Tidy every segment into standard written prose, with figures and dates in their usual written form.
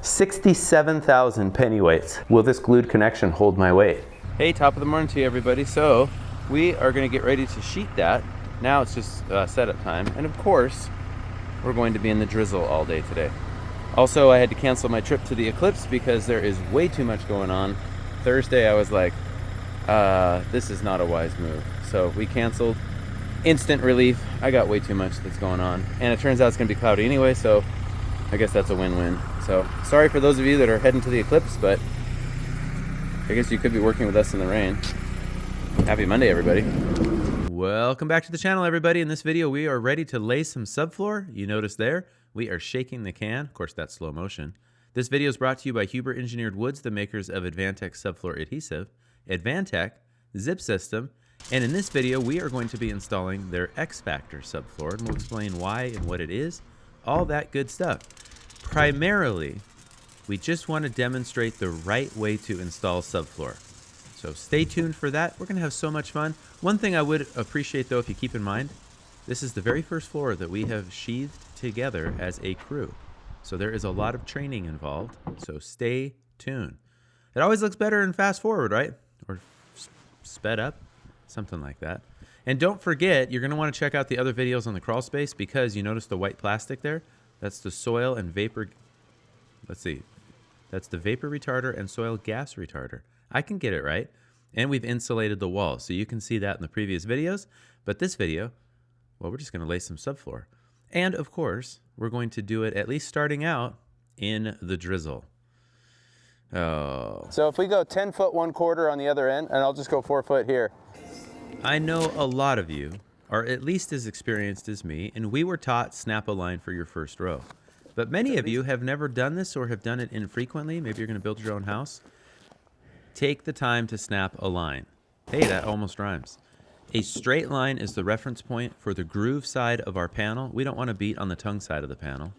67,000 pennyweights. Will this glued connection hold my weight? Hey, top of the morning to you, everybody. So we are going to get ready to sheet that. Now it's just setup time. And of course, we're going to be in the drizzle all day today. Also, I had to cancel my trip to the Eclipse because there is way too much going on. Thursday, I was like, this is not a wise move. So we canceled. Instant relief. I got way too much that's going on. And it turns out it's going to be cloudy anyway, so I guess that's a win-win. So sorry for those of you that are heading to the Eclipse, but I guess you could be working with us in the rain. Happy Monday, everybody. Welcome back to the channel, everybody. In this video, we are ready to lay some subfloor. You notice there, we are shaking the can. Of course, that's slow motion. This video is brought to you by Huber Engineered Woods, the makers of Advantech Subfloor Adhesive, Advantech, Zip System, and in this video, we are going to be installing their X Factor subfloor, and we'll explain why and what it is, all that good stuff. Primarily, we just want to demonstrate the right way to install subfloor. So stay tuned for that. We're going to have so much fun. One thing I would appreciate, though, if you keep in mind, this is the very first floor that we have sheathed together as a crew. So there is a lot of training involved, so stay tuned. It always looks better in fast forward, right? Or sped up, something like that. And don't forget, you're going to want to check out the other videos on the crawl space because you notice the white plastic there? That's the soil and vapor, let's see, that's the vapor retarder and soil gas retarder. I can get it right. And we've insulated the walls, so you can see that in the previous videos. But this video, well, we're just going to lay some subfloor. And of course, we're going to do it at least starting out in the drizzle. Oh. So if we go 10 foot 1/4 on the other end, and I'll just go 4 foot here. I know a lot of you are at least as experienced as me, and we were taught snap a line for your first row. But many of you have never done this or have done it infrequently. Maybe you're going to build your own house. Take the time to snap a line. Hey, that almost rhymes. A straight line is the reference point for the groove side of our panel. We don't want to beat on the tongue side of the panel.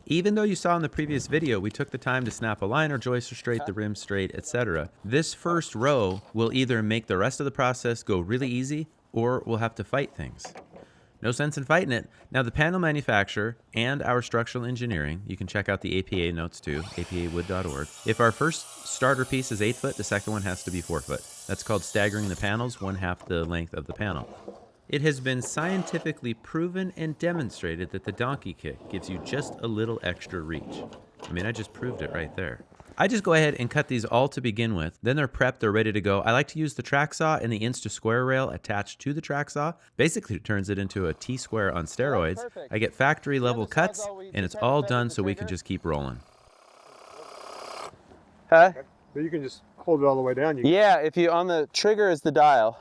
Even though you saw in the previous video, we took the time to snap a line or joist or straight, the rim straight, etc. This first row will either make the rest of the process go really easy or we'll have to fight things. No sense in fighting it. Now, the panel manufacturer and our structural engineering, you can check out the APA notes too, apawood.org. If our first starter piece is 8 foot, the second one has to be 4 foot. That's called staggering the panels, 1/2 the length of the panel. It has been scientifically proven and demonstrated that the donkey kick gives you just a little extra reach. I mean, I just proved it right there. I just go ahead and cut these all to begin with. Then they're prepped, they're ready to go. I like to use the track saw and the Insta square rail attached to the track saw. Basically, it turns it into a T-square on steroids. I get factory level cuts, and it's all done so we can just keep rolling. Huh? So you can just hold it all the way down. Yeah, if you, on the trigger is the dial.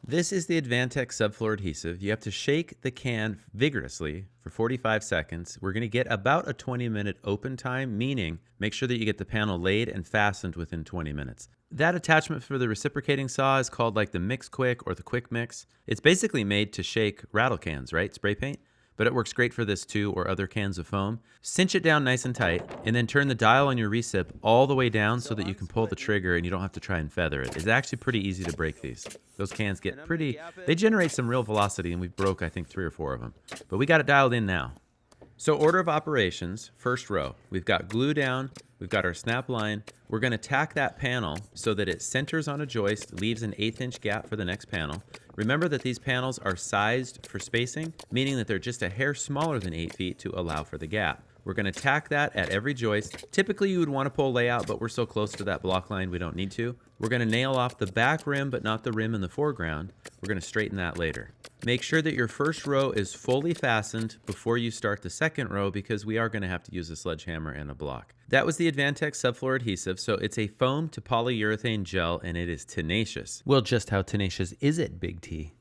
This is the Advantech Subfloor Adhesive. You have to shake the can vigorously for 45 seconds. We're going to get about a 20-minute open time, meaning make sure that you get the panel laid and fastened within 20 minutes. That attachment for the reciprocating saw is called like the Mix Quick or the Quick Mix. It's basically made to shake rattle cans, right? Spray paint. But it works great for this too, or other cans of foam. Cinch it down nice and tight, and then turn the dial on your recip all the way down so that you can pull the trigger and you don't have to try and feather it. It's actually pretty easy to break these. Those cans get pretty, they generate some real velocity, and we broke, I think, 3 or 4 of them. But we got it dialed in now. So order of operations, first row. We've got glue down, we've got our snap line. We're gonna tack that panel so that it centers on a joist, leaves an 1/8 inch gap for the next panel. Remember that these panels are sized for spacing, meaning that they're just a hair smaller than 8 feet to allow for the gap. We're gonna tack that at every joist. Typically you would wanna pull layout, but we're so close to that block line we don't need to. We're gonna nail off the back rim, but not the rim in the foreground. We're gonna straighten that later. Make sure that your first row is fully fastened before you start the second row because we are gonna have to use a sledgehammer and a block. That was the Advantech Subfloor Adhesive, so it's a foam to polyurethane gel and it is tenacious. Well, just how tenacious is it, Big T?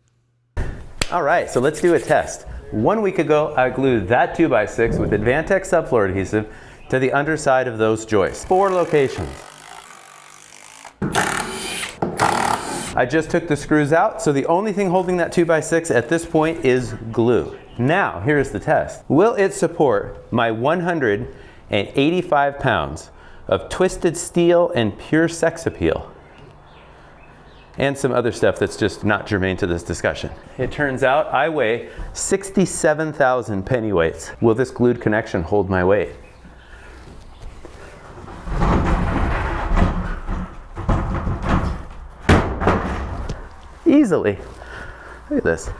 All right, so let's do a test. 1 week ago, I glued that 2x6 with Advantech Subfloor Adhesive to the underside of those joists. 4 locations. I just took the screws out, so the only thing holding that 2x6 at this point is glue. Now, here's the test. Will it support my 185 pounds of twisted steel and pure sex appeal? And some other stuff that's just not germane to this discussion. It turns out I weigh 67,000 pennyweights. Will this glued connection hold my weight? easily. Look at this.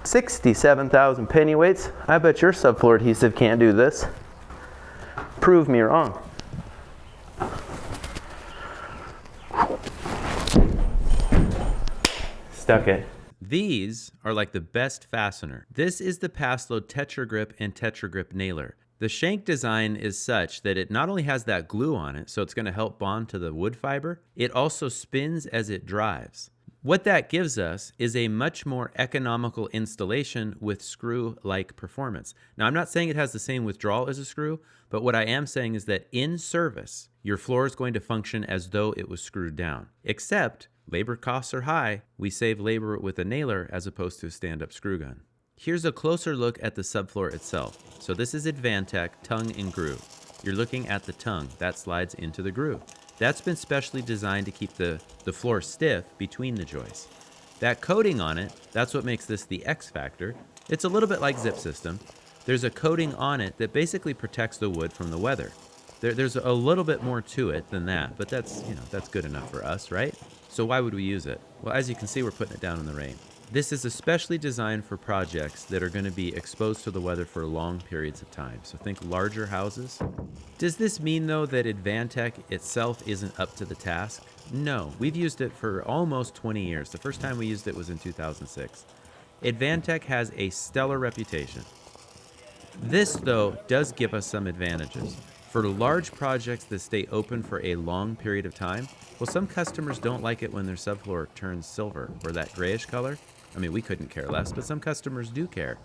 67,000 pennyweights. I bet your subfloor adhesive can't do this. Prove me wrong. Stuck it. These are like the best fastener. This is the Paslode TetraGrip and TetraGrip nailer. The shank design is such that it not only has that glue on it, so it's going to help bond to the wood fiber, it also spins as it drives. What that gives us is a much more economical installation with screw-like performance. Now, I'm not saying it has the same withdrawal as a screw, but what I am saying is that in service, your floor is going to function as though it was screwed down. Except, labor costs are high. We save labor with a nailer as opposed to a stand-up screw gun. Here's a closer look at the subfloor itself. So this is Advantech tongue and groove. You're looking at the tongue. That slides into the groove. That's been specially designed to keep the floor stiff between the joists. That coating on it, that's what makes this the X Factor. It's a little bit like Zip System. There's a coating on it that basically protects the wood from the weather. There's a little bit more to it than that, but that's good enough for us, right? So why would we use it? Well, as you can see, we're putting it down in the rain. This is especially designed for projects that are going to be exposed to the weather for long periods of time. So think larger houses. Does this mean, though, that Advantech itself isn't up to the task? No, we've used it for almost 20 years. The first time we used it was in 2006. Advantech has a stellar reputation. This, though, does give us some advantages. For large projects that stay open for a long period of time, well, some customers don't like it when their subfloor turns silver or that grayish color. I mean, we couldn't care less, but some customers do care.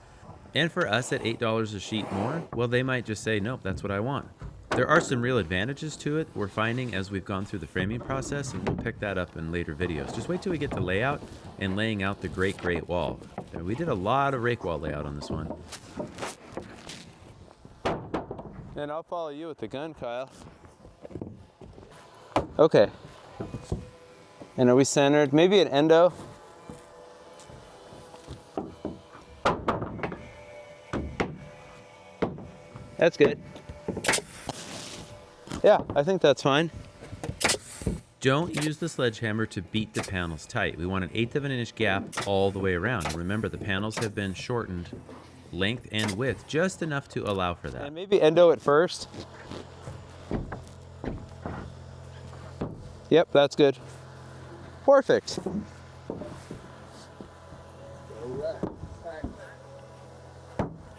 And for us at $8 a sheet more, well, they might just say, nope, that's what I want. There are some real advantages to it we're finding as we've gone through the framing process, and we'll pick that up in later videos. Just wait till we get to layout and laying out the great wall. We did a lot of rake wall layout on this one. And I'll follow you with the gun, Kyle. Okay. And are we centered? Maybe at endo? That's good. Yeah, I think that's fine. Don't use the sledgehammer to beat the panels tight. We want an 1/8 of an inch gap all the way around. And remember, the panels have been shortened length and width just enough to allow for that. And maybe endo at first. Yep, that's good. Perfect.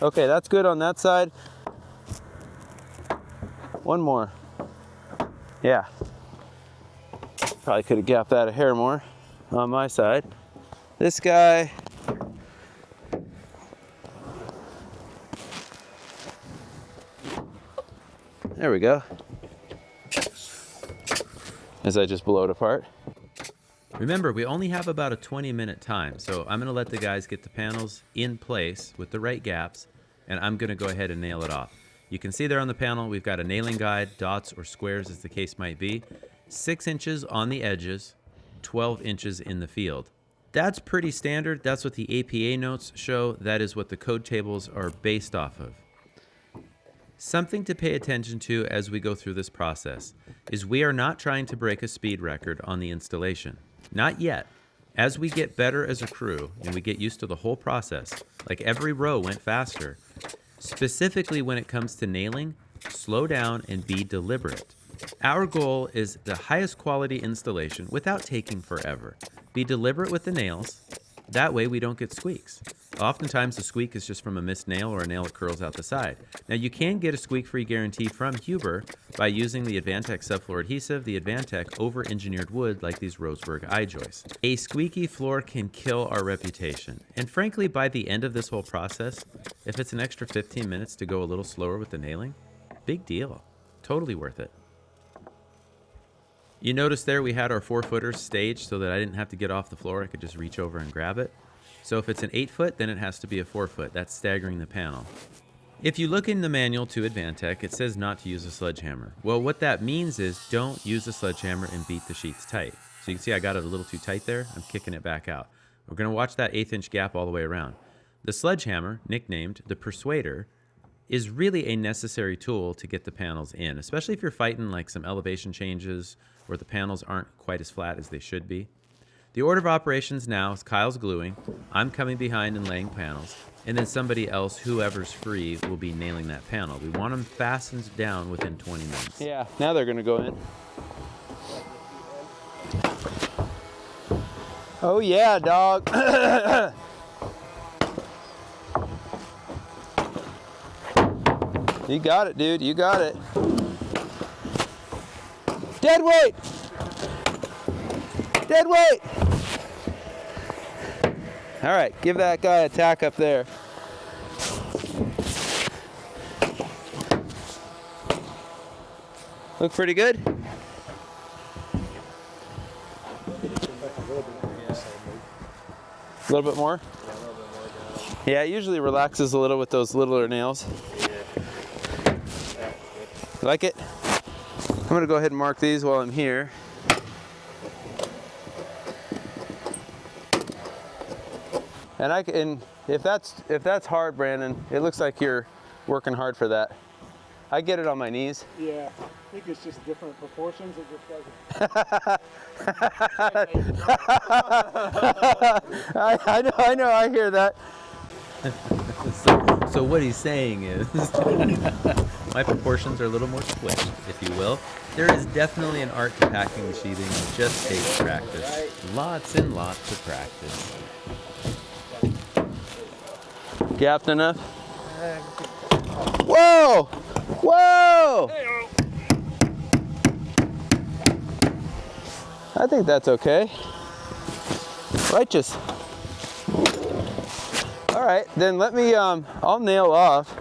Okay, that's good on that side. One more. Yeah. Probably could have gapped that a hair more on my side. This guy. There we go. As I just blow it apart. Remember, we only have about a 20-minute time, so I'm gonna let the guys get the panels in place with the right gaps, and I'm gonna go ahead and nail it off. You can see there on the panel, we've got a nailing guide, dots or squares as the case might be, 6 inches on the edges, 12 inches in the field. That's pretty standard. That's what the APA notes show. That is what the code tables are based off of. Something to pay attention to as we go through this process is we are not trying to break a speed record on the installation. Not yet. As we get better as a crew and we get used to the whole process, like every row went faster, specifically when it comes to nailing, slow down and be deliberate. Our goal is the highest quality installation without taking forever. Be deliberate with the nails. That way we don't get squeaks. Oftentimes the squeak is just from a missed nail or a nail that curls out the side. Now you can get a squeak-free guarantee from Huber by using the Advantech subfloor adhesive, the Advantech over-engineered wood like these Roseburg I-joists. A squeaky floor can kill our reputation. And frankly, by the end of this whole process, if it's an extra 15 minutes to go a little slower with the nailing, big deal. Totally worth it. You notice there we had our 4-footers staged so that I didn't have to get off the floor. I could just reach over and grab it. So if it's an 8-foot, then it has to be a 4-foot. That's staggering the panel. If you look in the manual to Advantech, it says not to use a sledgehammer. Well, what that means is don't use a sledgehammer and beat the sheets tight. So you can see I got it a little too tight there. I'm kicking it back out. We're going to watch that 1/8 inch gap all the way around. The sledgehammer, nicknamed the Persuader, is really a necessary tool to get the panels in, especially if you're fighting like some elevation changes or the panels aren't quite as flat as they should be. The order of operations now is Kyle's gluing, I'm coming behind and laying panels, and then somebody else, whoever's free, will be nailing that panel. We want them fastened down within 20 minutes. Yeah, now they're gonna go in. Oh yeah, dog. You got it, dude, you got it. Dead weight! Dead weight! All right, give that guy a tack up there. Look pretty good? A little bit more? Yeah, it usually relaxes a little with those littler nails. You like it? I'm gonna go ahead and mark these while I'm here. And if that's hard, Brandon, it looks like you're working hard for that. I get it on my knees. Yeah, I think it's just different proportions. It just doesn't. I know, I hear that. So what he's saying is, my proportions are a little more squished, if you will. There is definitely an art to packing the sheathing. It just takes practice. Lots and lots of practice. Gapped enough? Whoa! Whoa! I think that's okay. Righteous. All right, then let me, I'll nail off.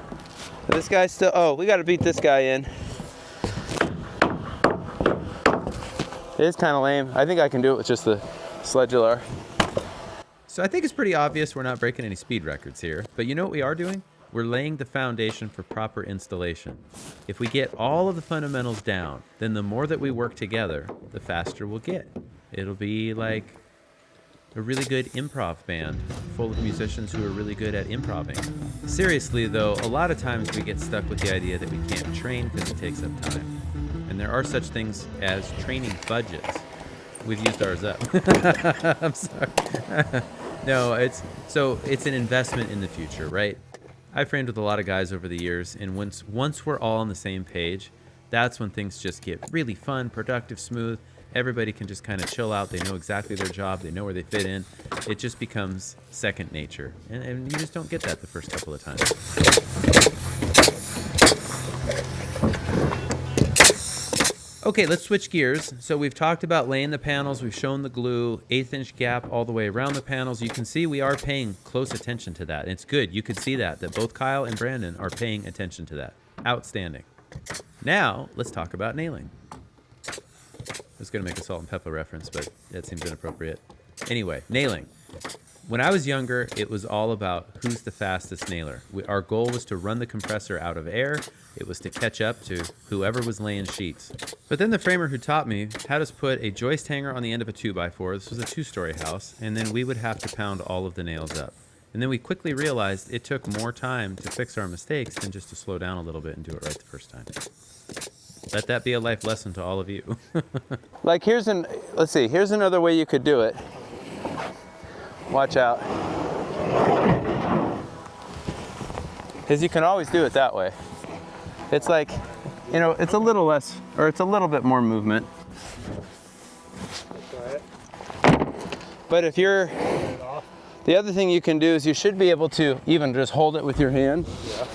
This guy's still, oh, we gotta beat this guy in. It's kind of lame. I think I can do it with just the Sledgular. So I think it's pretty obvious we're not breaking any speed records here, but you know what we are doing? We're laying the foundation for proper installation. If we get all of the fundamentals down, then the more that we work together, the faster we'll get. It'll be like a really good improv band full of musicians who are really good at improving. Seriously though, a lot of times we get stuck with the idea that we can't train because it takes up time. And there are such things as training budgets. We've used ours up. I'm sorry. No, it's an investment in the future, right? I've trained with a lot of guys over the years, and once we're all on the same page, that's when things just get really fun, productive, smooth. Everybody can just kind of chill out. They know exactly their job. They know where they fit in. It just becomes second nature, and you just don't get that the first couple of times. Okay, let's switch gears. So we've talked about laying the panels. We've shown the glue, 1/8 inch gap all the way around the panels. You can see we are paying close attention to that. And it's good. You could see that both Kyle and Brandon are paying attention to that. Outstanding. Now, let's talk about nailing. I was going to make a salt and pepper reference, but that seems inappropriate. Anyway, nailing. When I was younger, it was all about who's the fastest nailer. Our goal was to run the compressor out of air. It was to catch up to whoever was laying sheets. But then the framer who taught me had us put a joist hanger on the end of a 2x4. This was a 2-story house, and then we would have to pound all of the nails up. And then we quickly realized it took more time to fix our mistakes than just to slow down a little bit and do it right the first time. Let that be a life lesson to all of you. Like here's another way you could do it. Watch out. Because you can always do it that way. It's like, you know, it's a little less, or it's a little bit more movement. But if you're, the other thing you can do is you should be able to even just hold it with your hand. Yeah.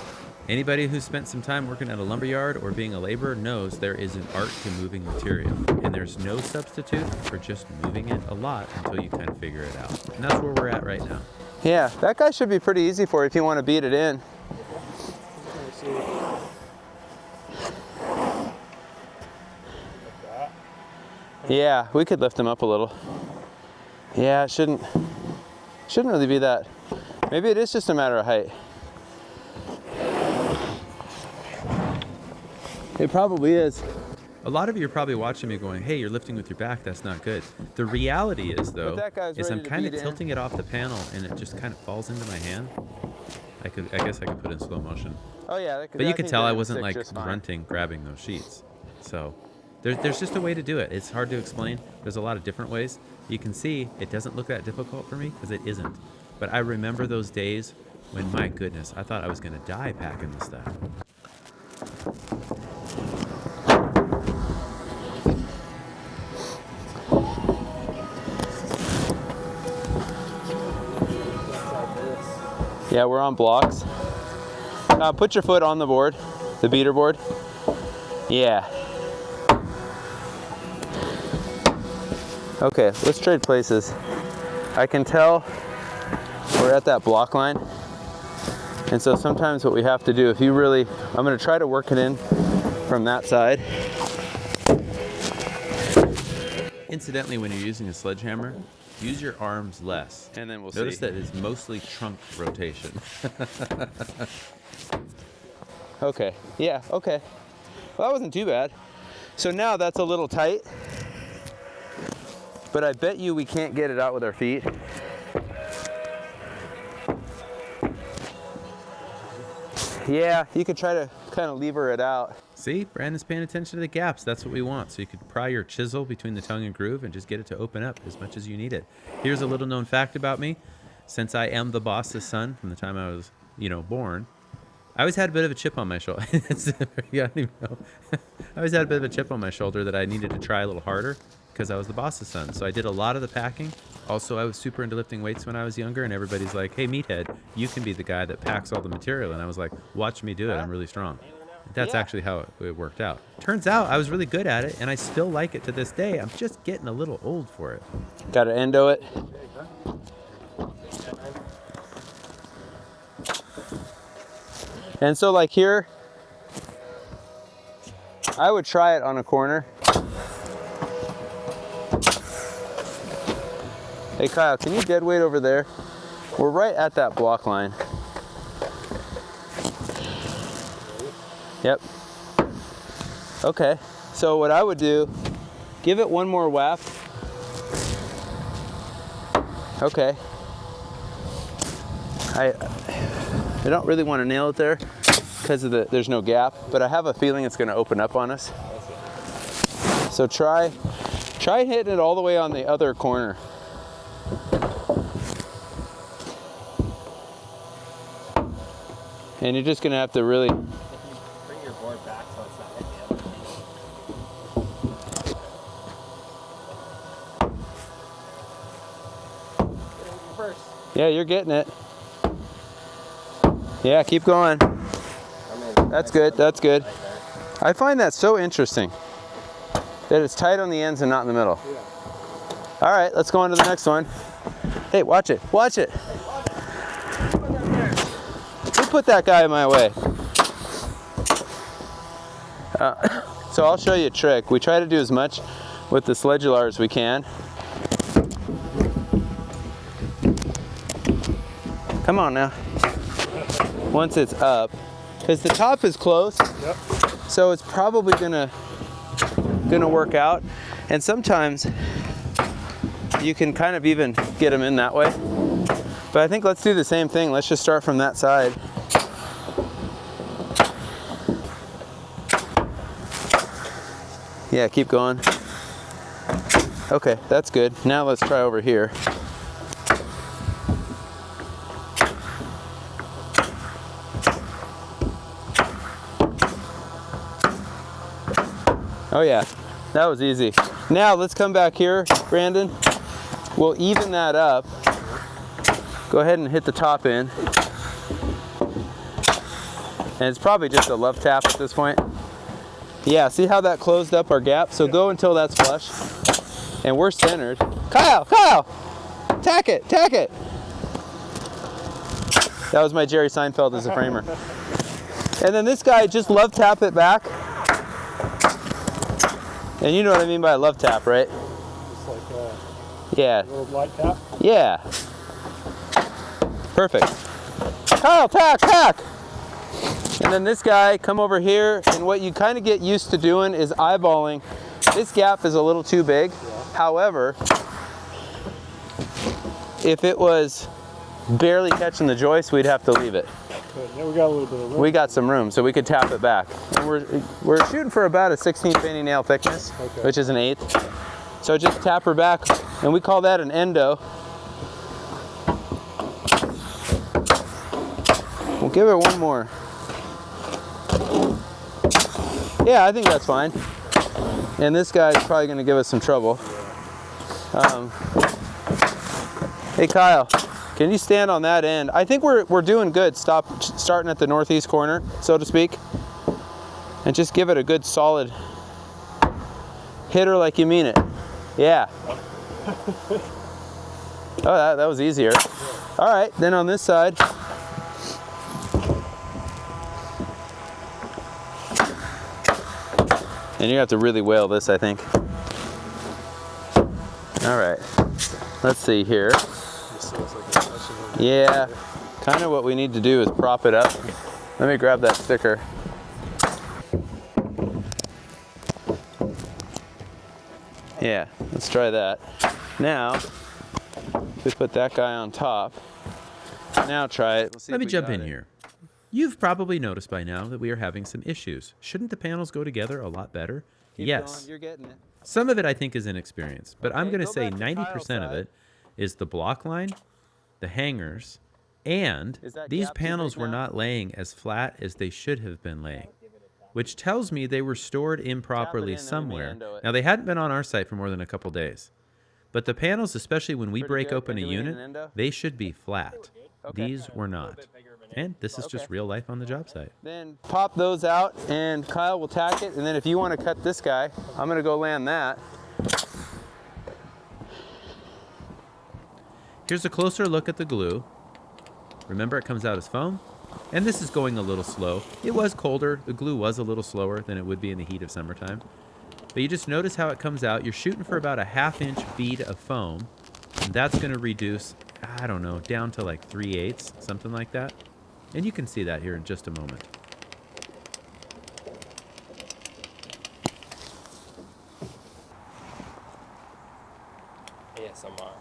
Anybody who's spent some time working at a lumberyard or being a laborer knows there is an art to moving material. And there's no substitute for just moving it a lot until you kind of figure it out. And that's where we're at right now. Yeah, that guy should be pretty easy for you if you want to beat it in. Yeah, we could lift him up a little. Yeah, it shouldn't really be that. Maybe it is just a matter of height. It probably is. A lot of you are probably watching me going, hey, you're lifting with your back, that's not good. The reality is, though, is I'm kind of tilting it off the panel and it just kind of falls into my hand. I guess I could put it in slow motion. Oh yeah, but you could tell I wasn't like grunting, grabbing those sheets. So there's just a way to do it. It's hard to explain. There's a lot of different ways. You can see it doesn't look that difficult for me because it isn't. But I remember those days when, my goodness, I thought I was going to die packing this stuff. Yeah, we're on blocks. Put your foot on the board, the beater board. Yeah. Okay, let's trade places. I can tell we're at that block line. And so sometimes what we have to do, if you really, I'm gonna try to work it in from that side. Incidentally, when you're using a sledgehammer, use your arms less. And then we'll Notice see. that it's mostly trunk rotation. Okay, yeah, okay. Well, that wasn't too bad. So now that's a little tight, but I bet you we can't get it out with our feet. Yeah, you could try to kind of lever it out. See, Brandon's paying attention to the gaps. That's what we want. So you could pry your chisel between the tongue and groove and just get it to open up as much as you need it. Here's a little known fact about me. Since I am the boss's son from the time I was, born, I always had a bit of a chip on my shoulder. You don't even know. I always had a bit of a chip on my shoulder that I needed to try a little harder because I was the boss's son. So I did a lot of the packing. Also, I was super into lifting weights when I was younger, and everybody's like, hey, meathead, you can be the guy that packs all the material. And I was like, watch me do it. I'm really strong. That's actually how it worked out. Turns out I was really good at it, and I still like it to this day. I'm just getting a little old for it. Got to endo it. And so like here, I would try it on a corner. Hey Kyle, can you dead weight over there? We're right at that block line. Yep. Okay, so what I would do, give it one more whap. Okay. I don't really want to nail it there because of there's no gap, but I have a feeling it's going to open up on us. So try hitting it all the way on the other corner. And you're just going to have to really Bring your board back so it's not hitting the other thing. First. Yeah, you're getting it. Yeah, keep going. That's good, that's good. I find that so interesting, that it's tight on the ends and not in the middle. Yeah. All right, let's go on to the next one. Hey, watch it, watch it. Who put that guy in my way? So I'll show you a trick. We try to do as much with the sledgelar as we can. Come on now. Once it's up, because the top is close, Yep. so it's probably gonna work out. And sometimes you can kind of even get them in that way. But I think let's do the same thing. Let's just start from that side. Yeah, keep going. Okay, that's good. Now let's try over here. Oh yeah, that was easy. Now let's come back here, Brandon. We'll even that up. Go ahead and hit the top in. And it's probably just a love tap at this point. Yeah, see how that closed up our gap? So go until that's flush. And we're centered. Kyle, tack it, tack it. That was my Jerry Seinfeld as a framer. And then this guy, just love tap it back. And you know what I mean by a love tap, right? Just like a Yeah. little light tap. Yeah. Perfect. Kyle, tack. And then this guy, come over here, and what you kind of get used to doing is eyeballing. This gap is a little too big. However, if it was barely catching the joist, we'd have to leave it. Good. Yeah, we got a little bit of room. We got some room, so we could tap it back. And we're shooting for about a 16th any nail thickness, Okay. which is an 1/8. So just tap her back And we call that an endo. We'll give it one more. Yeah, I think that's fine. And this guy's probably going to give us some trouble. Hey Kyle, can you stand on that end? I think we're doing good. Starting at the northeast corner, so to speak, and just give it a good solid hitter like you mean it. Yeah. Oh, that was easier. All right, then on this side. And you have to really whale this, I think. All right, let's see here. Yeah, kind of what we need to do is prop it up. Let me grab that sticker. Yeah, let's try that. Now, we put that guy on top. Now try it. Let me jump in here. You've probably noticed by now that we are having some issues. Shouldn't the panels go together a lot better? Yes. Going, you're getting it. Some of it I think is inexperience, but I'm Okay, going to go say back to 90% of it is the block line, the hangers, and Is that these gap too big panels were now? not laying as flat as they should have been laying, which tells me they were stored improperly in and we may somewhere. endo it. Now, they hadn't been on our site for more than a couple days, but the panels, especially when we Pretty break good. open a Do we need an unit, endo? they should be flat. Okay. These were not. And this is just Okay. real life on the job site. Then pop those out and Kyle will tack it. And then if you want to cut this guy, I'm going to go land that. Here's a closer look at the glue. Remember, it comes out as foam. And this is going a little slow. It was colder. The glue was a little slower than it would be in the heat of summertime. But you just notice how it comes out. You're shooting for about a 1/2 inch bead of foam. And that's going to reduce, I don't know, down to like 3/8, something like that. And you can see that here in just a moment. ASMR.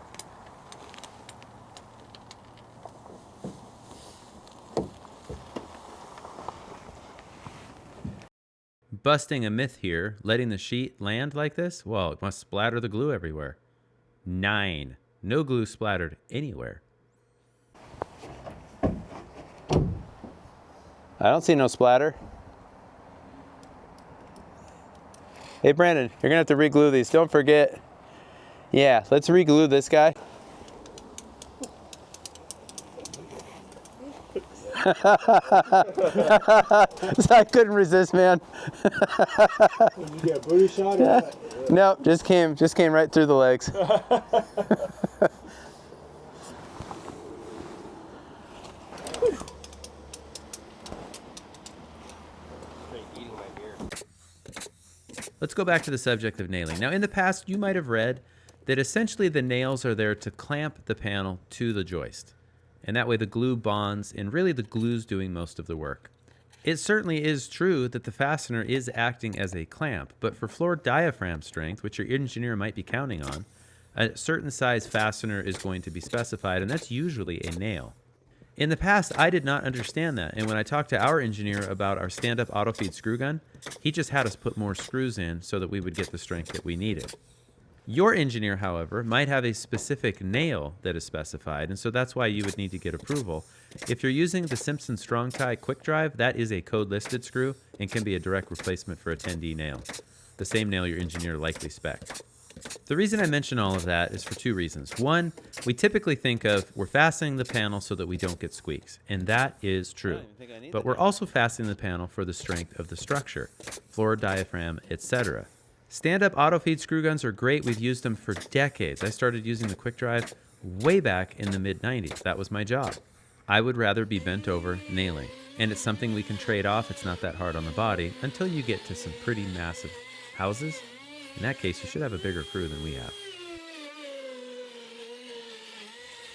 Busting a myth here, letting the sheet land like this, well, it must splatter the glue everywhere. 9. No glue splattered anywhere. I don't see no splatter. Hey Brandon, you're gonna have to re-glue these. Don't forget. Yeah, let's re-glue this guy. I couldn't resist, man. You get a booty shot or what? Nope, just came right through the legs. Let's go back to the subject of nailing. Now, in the past, you might have read that essentially the nails are there to clamp the panel to the joist. And that way the glue bonds, and really the glue's doing most of the work. It certainly is true that the fastener is acting as a clamp, but for floor diaphragm strength, which your engineer might be counting on, a certain size fastener is going to be specified, and that's usually a nail. In the past, I did not understand that, and when I talked to our engineer about our stand-up auto-feed screw gun, he just had us put more screws in so that we would get the strength that we needed. Your engineer, however, might have a specific nail that is specified, and so that's why you would need to get approval. If you're using the Simpson Strong Tie Quick Drive, that is a code-listed screw and can be a direct replacement for a 10D nail, the same nail your engineer likely spec'd. The reason I mention all of that is for 2 reasons. One, we typically think of we're fastening the panel so that we don't get squeaks, and that is true. But we're also fastening the panel for the strength of the structure, floor diaphragm, etc. Stand-up auto-feed screw guns are great. We've used them for decades. I started using the Quick Drive way back in the mid-90s. That was my job. I would rather be bent over nailing, and it's something we can trade off. It's not that hard on the body until you get to some pretty massive houses. In that case, you should have a bigger crew than we have.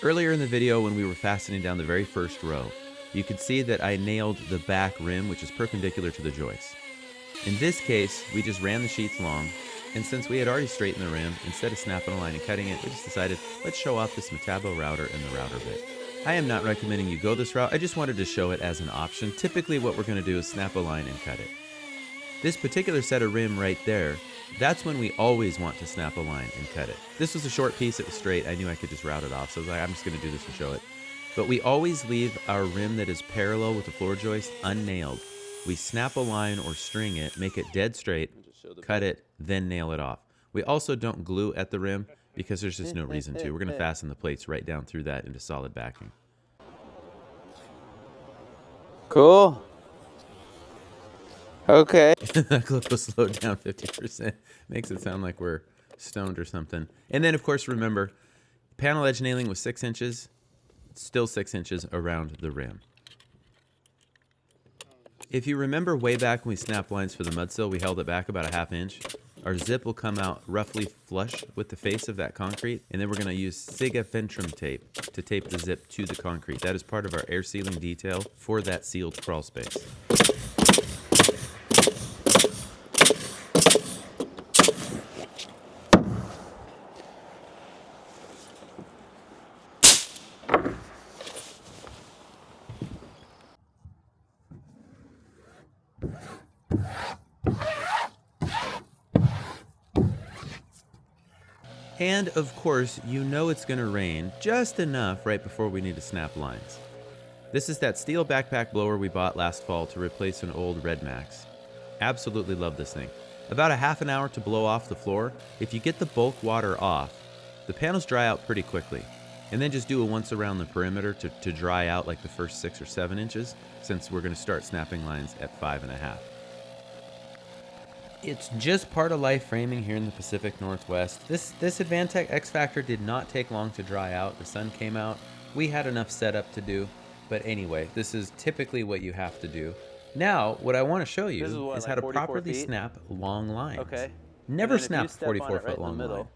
Earlier in the video, when we were fastening down the very first row, you could see that I nailed the back rim, which is perpendicular to the joist. In this case, we just ran the sheets long, and since we had already straightened the rim, instead of snapping a line and cutting it, we just decided, let's show off this Metabo router and the router bit. I am not recommending you go this route, I just wanted to show it as an option. Typically what we're going to do is snap a line and cut it. This particular set of rim right there, that's when we always want to snap a line and cut it. This was a short piece, it was straight. I knew I could just route it off, so I was like, I'm just gonna do this and show it. But we always leave our rim that is parallel with the floor joist unnailed. We snap a line or string it, make it dead straight, cut it, then nail it off. We also don't glue at the rim because there's just no reason to. We're gonna fasten the plates right down through that into solid backing. Cool. Okay. That clip was slowed down 50%. Makes it sound like we're stoned or something. And then, of course, remember, panel edge nailing was 6 inches, still 6 inches around the rim. If you remember way back when we snapped lines for the mud sill, we held it back about a ½ inch. Our zip will come out roughly flush with the face of that concrete, and then we're going to use Siga Ventrum tape to tape the zip to the concrete. That is part of our air sealing detail for that sealed crawl space. And of course, you know it's gonna rain just enough right before we need to snap lines. This is that steel backpack blower we bought last fall to replace an old Red Max. Absolutely love this thing. About a ½ an hour to blow off the floor. If you get the bulk water off, the panels dry out pretty quickly. And then just do a once around the perimeter to dry out like the first 6 or 7 inches, since we're gonna start snapping lines at 5½. It's just part of life framing here in the Pacific Northwest. This Advantech X Factor did not take long to dry out. The sun came out. We had enough setup to do. But anyway, this is typically what you have to do. Now, what I want to show you is how to properly snap long lines. Okay. Never snap 44-foot long line.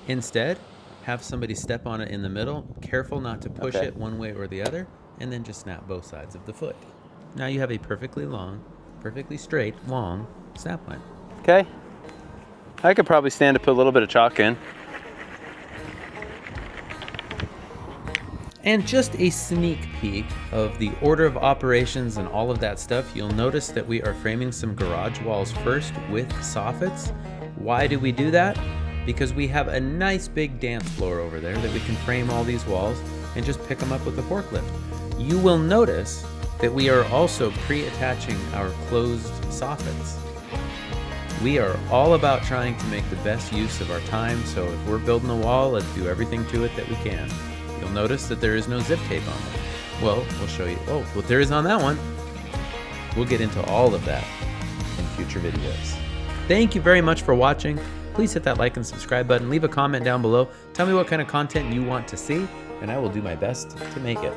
Instead, have somebody step on it in the middle, careful not to push it one way or the other, and then just snap both sides of the foot. Now you have a perfectly long, perfectly straight, long snap line. Okay. I could probably stand to put a little bit of chalk in. And just a sneak peek of the order of operations and all of that stuff, you'll notice that we are framing some garage walls first with soffits. Why do we do that? Because we have a nice big dance floor over there that we can frame all these walls and just pick them up with a forklift. You will notice that we are also pre-attaching our closed soffits. We are all about trying to make the best use of our time, so if we're building a wall, let's do everything to it that we can. You'll notice that there is no zip tape on them. Well, we'll show you, oh, what there is on that one. We'll get into all of that in future videos. Thank you very much for watching. Please hit that like and subscribe button. Leave a comment down below. Tell me what kind of content you want to see, and I will do my best to make it.